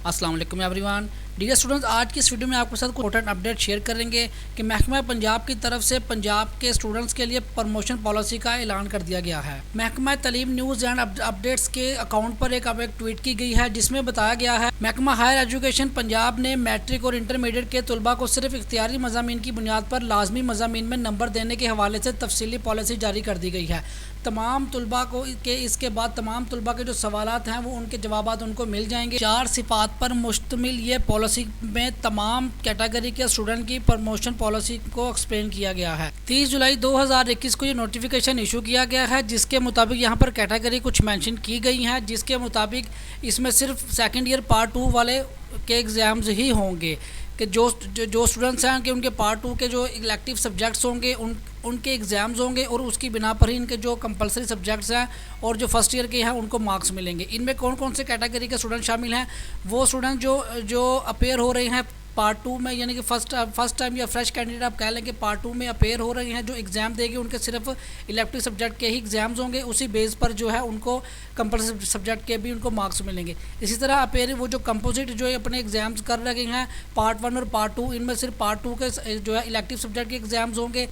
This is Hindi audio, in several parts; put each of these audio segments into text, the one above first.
अस्सलाम वालेकुम एवरीवन। डियर स्टूडेंट्स, आज की इस वीडियो में आपके साथ कुछ इंपॉर्टेंट अपडेट शेयर करेंगे कि महकमा पंजाब की तरफ से पंजाब के स्टूडेंट्स के लिए प्रमोशन पॉलिसी का ऐलान कर दिया गया है। महकमा तालीम न्यूज़ एंड अपडेट्स के अकाउंट पर एक ट्वीट की गई है जिसमें बताया गया है महकमा हायर एजुकेशन पंजाब ने मैट्रिक और इंटरमीडिएट के तलबा को सिर्फ इख्तियारी मज़ामीन की बुनियाद पर लाजमी मज़ामीन में नंबर देने के हवाले से तफसीली पॉलिसी जारी कर दी गई है। तमाम तलबा को इसके बाद तमाम तलबा के जो सवालात हैं वो उनके जवाबात उनको मिल जाएंगे। 4 सिफात पर मुश्तमिल ये पॉलिसी में तमाम कैटेगरी के स्टूडेंट की प्रमोशन पॉलिसी को एक्सप्लेन किया गया है। 30 जुलाई 2021 को ये नोटिफिकेशन इशू किया गया है जिसके मुताबिक यहाँ पर कैटेगरी कुछ मेंशन की गई हैं, जिसके मुताबिक इसमें सिर्फ सेकेंड ईयर पार्ट 2 वाले के एग्ज़ाम्स ही होंगे कि जो स्टूडेंट्स हैं कि उनके पार्ट 2 के जो इलेक्टिव सब्जेक्ट्स होंगे उनके एग्ज़ाम्स होंगे और उसकी बिना पर ही इनके जो कंपलसरी सब्जेक्ट्स हैं और जो फर्स्ट ईयर के हैं उनको मार्क्स मिलेंगे। इनमें कौन कौन से कैटेगरी के स्टूडेंट शामिल हैं? वो स्टूडेंट जो अपेयर हो रहे हैं पार्ट 2 में, यानी कि फर्स्ट टाइम या फ्रेश कैंडिडेट आप कह लें कि पार्ट 2 में अपेयर हो रहे हैं, जो एग्ज़ाम देंगे उनके सिर्फ इलेक्टिव सब्जेक्ट के ही एग्ज़ाम्स होंगे। उसी बेस पर जो है उनको कंपलसरी सब्जेक्ट के भी उनको मार्क्स मिलेंगे। इसी तरह अपेयर वो जो कंपोजिट जो अपने एग्ज़ाम्स कर रहे हैं पार्ट 1 और पार्ट 2, इनमें सिर्फ पार्ट 2 के जो है इलेक्टिव सब्जेक्ट के एग्ज़ाम्स होंगे।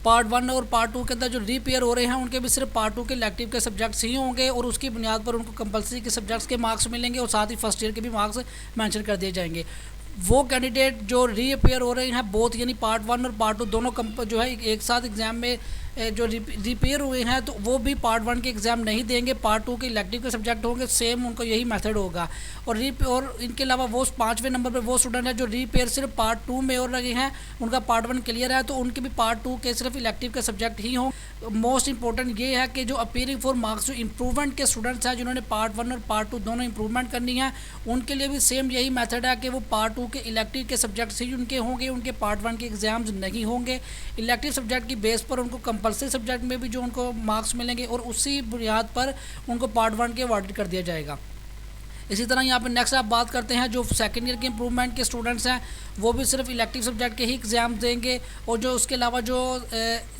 पार्ट 1 और पार्ट 2 के अंदर जो रीपेयर हो रहे हैं उनके भी सिर्फ पार्ट 2 के इलेक्टिव के सब्जेक्ट्स ही होंगे और उसकी बुनियाद पर उनको कंपलसरी के सब्जेक्ट्स के मार्क्स मिलेंगे और साथ ही फर्स्ट ईयर के भी मार्क्स मेंशन कर दिए जाएंगे। वो कैंडिडेट जो रीअपेयर हो रहे हैं बोथ यानी पार्ट 1 और पार्ट 2 दोनों जो है एक साथ एग्ज़ाम में जो रिपेयर हुए हैं तो वो भी पार्ट 1 के एग्ज़ाम नहीं देंगे, पार्ट 2 के इलेक्टिव के सब्जेक्ट होंगे, सेम उनको यही मेथड होगा। और इनके अलावा वो 5वें नंबर पे वो स्टूडेंट है जो रिपेयर सिर्फ पार्ट 2 में और लगे हैं, उनका पार्ट 1 क्लियर है तो उनके भी पार्ट 2 के सिर्फ इलेक्टिव के सब्जेक्ट ही हों। मोस्ट इंपॉर्टेंट ये है कि जो अपेयरिंग फॉर मार्क्स जो इंप्रूवमेंट के स्टूडेंट्स हैं जिन्होंने पार्ट 1 और पार्ट 2 दोनों इंप्रूवमेंट करनी है, उनके लिए भी सेम यही मेथड है कि वो पार्ट 2 के इलेक्टिव के सब्जेक्ट्स ही उनके होंगे, उनके पार्ट 1 के एग्ज़ाम्स नहीं होंगे। इलेक्टिव सब्जेक्ट की बेस पर उनको कंपलसरी सब्जेक्ट में भी जो उनको मार्क्स मिलेंगे और उसी बुनियाद पर उनको पार्ट 1 के अवॉर्ड कर दिया जाएगा। इसी तरह यहाँ पे नेक्स्ट आप बात करते हैं जो सेकेंड ईयर के इंप्रूवमेंट के स्टूडेंट्स हैं वो भी सिर्फ इलेक्टिव सब्जेक्ट के ही एग्ज़ाम देंगे और जो उसके अलावा जो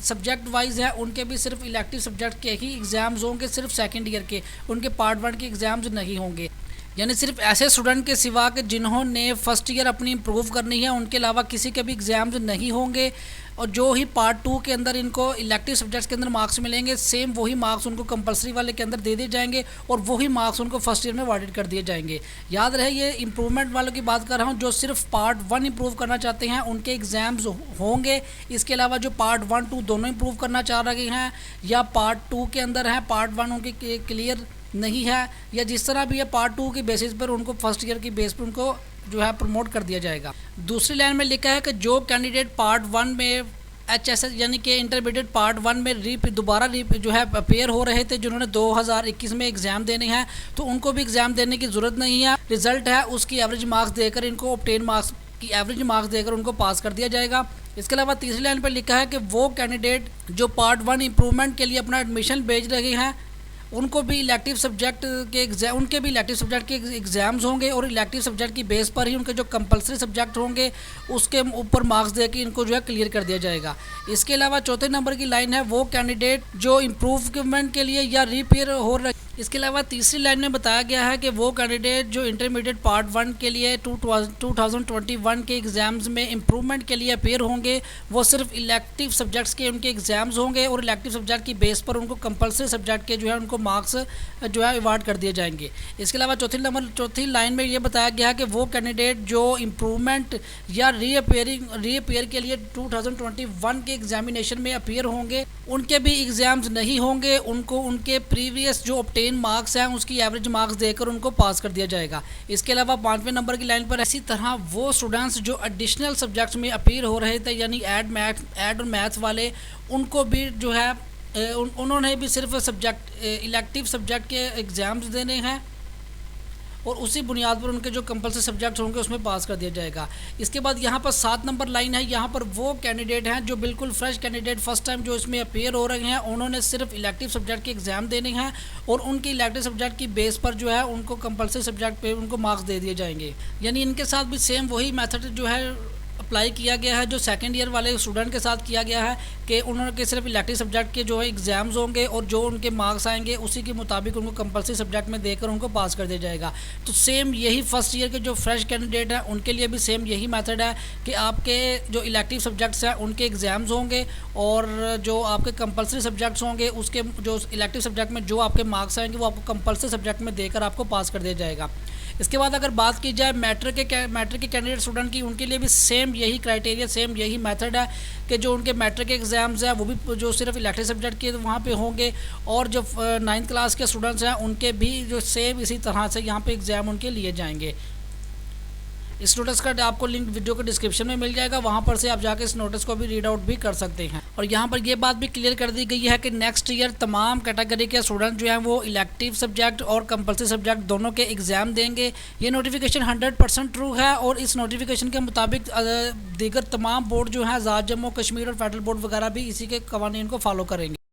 सब्जेक्ट वाइज हैं उनके भी सिर्फ इलेक्टिव सब्जेक्ट के ही एग्ज़ाम्स होंगे, सिर्फ सेकेंड ईयर के, उनके पार्ट 1 के एग्ज़ाम्स नहीं होंगे। यानी सिर्फ ऐसे स्टूडेंट के सिवा कि जिन्होंने फर्स्ट ईयर अपनी इम्प्रूव करनी है उनके अलावा किसी के भी एग्ज़ाम्स नहीं होंगे और जो ही पार्ट 2 के अंदर इनको इलेक्टिव सब्जेक्ट्स के अंदर मार्क्स मिलेंगे सेम वही मार्क्स उनको कंपलसरी वाले के अंदर दे दिए जाएंगे और वही मार्क्स उनको फर्स्ट ईयर में अवॉर्डेड कर दिए जाएंगे। याद रहे ये इंप्रूवमेंट वालों की बात कर रहा हूँ, जो सिर्फ पार्ट 1 इंप्रूव करना चाहते हैं उनके एग्ज़ाम्स होंगे। इसके अलावा जो पार्ट 1, 2 दोनों इंप्रूव करना चाह रहे हैं या पार्ट 2 के अंदर हैं, पार्ट 1 उनके क्लियर नहीं है या जिस तरह भी है पार्ट 2 की बेसिस पर उनको फर्स्ट ईयर की बेस पर उनको जो है प्रमोट कर दिया जाएगा। दूसरी लाइन में लिखा है कि जो कैंडिडेट पार्ट 1 में HSS यानी कि इंटरमीडिएट पार्ट 1 में दोबारा जो है अपेयर हो रहे थे, जिन्होंने 2021 में एग्ज़ाम देने हैं तो उनको भी एग्ज़ाम देने की ज़रूरत नहीं है। रिज़ल्ट है उसकी एवरेज मार्क्स देकर इनको ऑब्टेन मार्क्स की एवरेज मार्क्स देकर उनको पास कर दिया जाएगा। इसके अलावा तीसरी लाइन पर लिखा है कि वो कैंडिडेट जो पार्ट 1 इंप्रूवमेंट के लिए अपना एडमिशन भेज रहे हैं उनको भी इलेक्टिव सब्जेक्ट के उनके भी इलेक्टिव सब्जेक्ट के एग्ज़ाम्स होंगे और इलेक्टिव सब्जेक्ट की बेस पर ही उनके जो कंपलसरी सब्जेक्ट होंगे उसके ऊपर मार्क्स दे के इनको जो है क्लियर कर दिया जाएगा। इसके अलावा चौथे नंबर की लाइन है वो कैंडिडेट जो इम्प्रूवमेंट के लिए या रिपेयर हो रहे। इसके अलावा तीसरी लाइन में बताया गया है कि वो कैंडिडेट जो इंटरमीडिएट पार्ट 1 के लिए 2021 के एग्ज़ाम्स में इम्प्रूवमेंट के लिए अपेयर होंगे वो सिर्फ इलेक्टिव सब्जेक्ट्स के उनके एग्ज़ाम्स होंगे और इलेक्टिव सब्जेक्ट की बेस पर उनको कंपलसरी सब्जेक्ट के जो है उनको मार्क्स जो है अवार्ड कर दिए जाएंगे। इसके अलावा चौथी लाइन में ये बताया गया है कि वो कैंडिडेट जो इम्प्रूवमेंट या रीअपेयर के लिए 2021 के एग्जामिनेशन में अपेयर होंगे उनके भी एग्ज़ाम्स नहीं होंगे, उनको उनके प्रीवियस जो ऑब्टेन मार्क्स हैं उसकी एवरेज मार्क्स देकर उनको पास कर दिया जाएगा। इसके अलावा 5वें नंबर की लाइन पर इसी तरह वो स्टूडेंट्स जो एडिशनल सब्जेक्ट्स में अपेयर हो रहे थे यानी ऐड और मैथ वाले उनको भी जो है उन्होंने भी सिर्फ इलेक्टिव सब्जेक्ट के एग्ज़ाम्स देने हैं और उसी बुनियाद पर उनके जो कंपलसरी सब्जेक्ट्स होंगे उसमें पास कर दिया जाएगा। इसके बाद यहाँ पर 7 नंबर लाइन है, यहाँ पर वो कैंडिडेट हैं जो बिल्कुल फ्रेश कैंडिडेट फर्स्ट टाइम जो इसमें अपेयर हो रहे हैं उन्होंने सिर्फ इलेक्टिव सब्जेक्ट के एग्ज़ाम देने हैं और उनकी इलेक्टिव सब्जेक्ट की बेस पर जो है उनको कंपलसरी सब्जेक्ट पे उनको मार्क्स दे दिए जाएंगे। यानी इनके साथ भी सेम वही मेथड जो है अप्लाई किया गया है, जो सेकंड ईयर वाले स्टूडेंट के साथ किया गया है कि उन्होंने सिर्फ इलेक्टिव सब्जेक्ट के जो है एग्ज़ाम्स होंगे और जो उनके मार्क्स आएंगे उसी के मुताबिक उनको कंपलसरी सब्जेक्ट में देकर उनको पास कर दिया जाएगा। तो सेम यही फर्स्ट ईयर के जो फ्रेश कैंडिडेट हैं उनके लिए भी सेम यही मेथड है कि आपके जो इलेक्टिव सब्जेक्ट्स हैं उनके एग्ज़ाम्स होंगे और जो आपके कंपलसरी सब्जेक्ट्स होंगे उसके जो इलेक्टिव सब्जेक्ट में जो आपके मार्क्स आएंगे वो आपको कंपलसरी सब्जेक्ट में देकर आपको पास कर दिया जाएगा। इसके बाद अगर बात की जाए मैट्रिक के कैंडिडेट स्टूडेंट की, उनके लिए भी सेम यही क्राइटेरिया, सेम यही मेथड है कि जो उनके मैट्रिक के एग्ज़ाम्स हैं वो भी जो सिर्फ इलेक्टिव सब्जेक्ट के वहाँ पे होंगे और जो 9th क्लास के स्टूडेंट्स हैं उनके भी जो सेम इसी तरह से यहाँ पे एग्ज़ाम उनके लिए जाएंगे। इस नोटिस का आपको लिंक वीडियो के डिस्क्रिप्शन में मिल जाएगा, वहाँ पर से आप जाकर इस नोटिस को भी रीड आउट भी कर सकते हैं। और यहाँ पर ये बात भी क्लियर कर दी गई है कि नेक्स्ट ईयर तमाम कैटेगरी के स्टूडेंट जो हैं वो इलेक्टिव सब्जेक्ट और कंपलसरी सब्जेक्ट दोनों के एग्ज़ाम देंगे। ये नोटिफिकेशन 100% ट्रू है और इस नोटिफिकेशन के मुताबिक दीगर तमाम बोर्ड जो हैं आज़ाद जम्मू कश्मीर और फेडरल बोर्ड वगैरह भी इसी के कवानीन को फॉलो करेंगे।